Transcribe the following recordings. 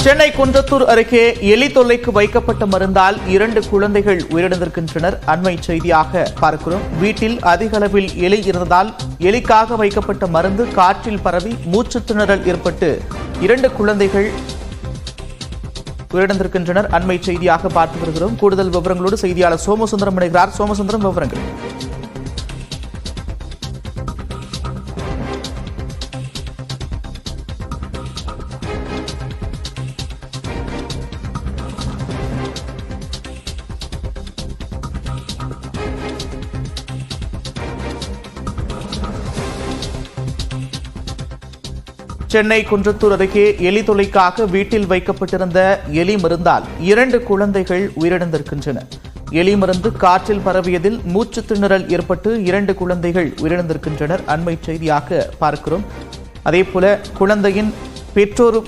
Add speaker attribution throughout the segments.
Speaker 1: சென்னை குன்றத்தூர் அருகே எலி தொல்லைக்கு வைக்கப்பட்ட மருந்தால் 2 குழந்தைகள் உயிரிழந்திருக்கின்றனர். அண்மை செய்தியாக பார்க்கிறோம். வீட்டில் அதிக அளவில் எலி இருந்ததால் எலிக்காக வைக்கப்பட்ட மருந்து காற்றில் பரவி மூச்சு திணறல் ஏற்பட்டு 2 குழந்தைகள் உயிரிழந்திருக்கின்றனர். அண்மை செய்தியாக பார்த்து வருகிறோம். கூடுதல் விவரங்களோடு செய்தியாளர் சோமசுந்தரம் இணைகிறார். சோமசுந்தரம், விவரங்கள். சென்னை குன்றத்தூர் அருகே எலி தொல்லைக்காக வீட்டில் வைக்கப்பட்டிருந்த எலி மருந்தால் 2 குழந்தைகள் உயிரிழந்திருக்கின்றன. எலி மருந்து காற்றில் பரவியதில் மூச்சு திணறல் ஏற்பட்டு 2 குழந்தைகள் உயிரிழந்திருக்கின்றனர். அண்மை செய்தியாக பார்க்கிறோம். அதேபோல குழந்தையின் பெற்றோர்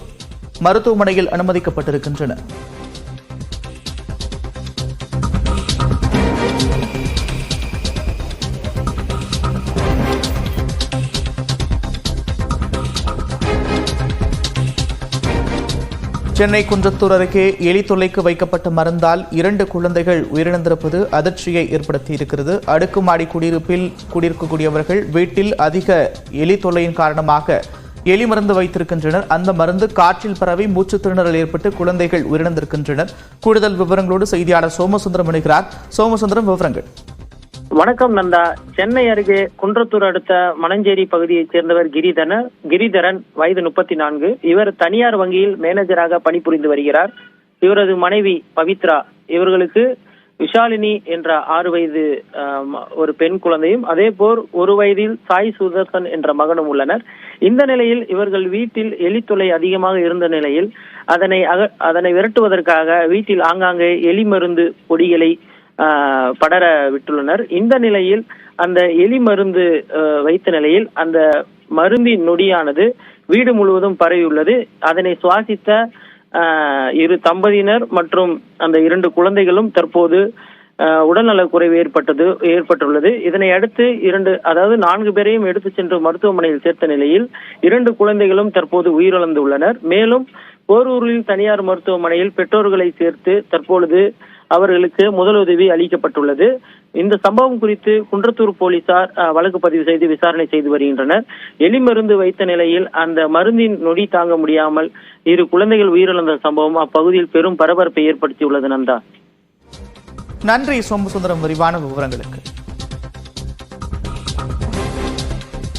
Speaker 1: மருத்துவமனையில் அனுமதிக்கப்பட்டிருக்கின்றனர். சென்னை குன்றத்தூர் அருகே எலி தொல்லைக்கு வைக்கப்பட்ட மருந்தால் 2 குழந்தைகள் உயிரிழந்திருப்பது அதிர்ச்சியை ஏற்படுத்தியிருக்கிறது. அடுக்குமாடி குடியிருப்பில் குடியிருக்கக்கூடியவர்கள் வீட்டில் அதிக எலி தொல்லையின் காரணமாக எலி மருந்து வைத்திருக்கின்றனர். அந்த மருந்து காற்றில் பரவி மூச்சு திணறல் ஏற்பட்டு குழந்தைகள் உயிரிழந்திருக்கின்றனர். கூடுதல் விவரங்களோடு செய்தியாளர் சோமசுந்தரம் இணைகிறார். சோமசுந்தரம், விவரங்கள்.
Speaker 2: வணக்கம் நந்தா. சென்னை அருகே குன்றத்தூர் அடுத்த மணஞ்சேரி பகுதியைச் சேர்ந்தவர் கிரிதரன், வயது 34. இவர் தனியார் வங்கியில் மேனேஜராக பணிபுரிந்து வருகிறார். இவரது மனைவி பவித்ரா, இவர்களுக்கு விஷாலினி என்ற 6 வயது ஒரு பெண் குழந்தையும், அதே போல் 1 வயதில் சாய் சுதர்சன் என்ற மகனும் உள்ளனர். இந்த நிலையில் இவர்கள் வீட்டில் எலித்தொல்லை அதிகமாக இருந்த நிலையில் அதனை விரட்டுவதற்காக வீட்டில் ஆங்காங்கே எலி மருந்து பொடிகளை படர விட்டுள்ளனர். இந்த நிலையில் அந்த எலி மருந்து வைத்த நிலையில் அந்த மருந்தின் நொடியானது வீடு முழுவதும் பரவியுள்ளது. அதனை சுவாசித்த 2 தம்பதியினர் மற்றும் அந்த 2 குழந்தைகளும் தற்போது உடல்நலக் குறைவு ஏற்பட்டுள்ளது. இதனை அடுத்து 4 பேரையும் எடுத்து சென்று மருத்துவமனையில் சேர்த்த நிலையில் 2 குழந்தைகளும் தற்போது உயிரிழந்துள்ளனர். மேலும் போரூரில் தனியார் மருத்துவமனையில் பெற்றோர்களை சேர்த்து தற்பொழுது அவர்களுக்கு முதலுதவி அளிக்கப்பட்டுள்ளது. இந்த சம்பவம் குறித்து குன்றத்தூர் போலீசார் வழக்கு பதிவு செய்து விசாரணை செய்து வருகின்றனர். எலி மருந்து வைத்த நிலையில் அந்த மருந்தின் நொடி தாங்க முடியாமல் 2 குழந்தைகள் உயிரிழந்த சம்பவம் அப்பகுதியில் பெரும் பரபரப்பை ஏற்படுத்தியுள்ளது. நந்தா,
Speaker 1: நன்றி சோமசுந்தரம், விரிவான விவரங்களுக்கு.